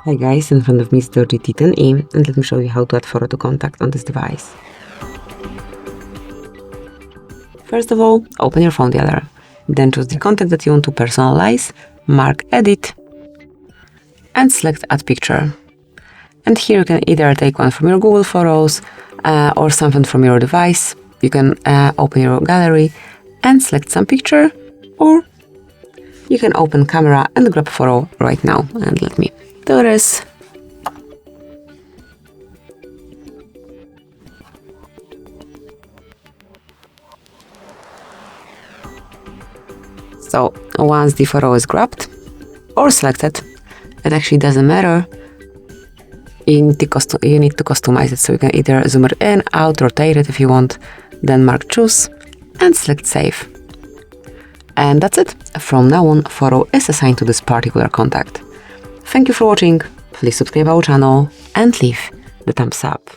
Hi guys, in front of me is DOOGEE T10E, and let me show you how to add photo to contact on this device. First of all, open your phone gallery. Then choose the contact that you want to personalize, mark Edit, and select Add Picture. And here you can either take one from your Google Photos or something from your device. You can open your gallery and select some picture, or you can open camera and grab a photo right now. And let me do this. So once the photo is grabbed or selected, it actually doesn't matter. You need to customize it, so you can either zoom it in, out, rotate it if you want, then mark choose and select save. And that's it. From now on, photo is assigned to this particular contact. Thank you for watching. Please subscribe our channel and leave the thumbs up.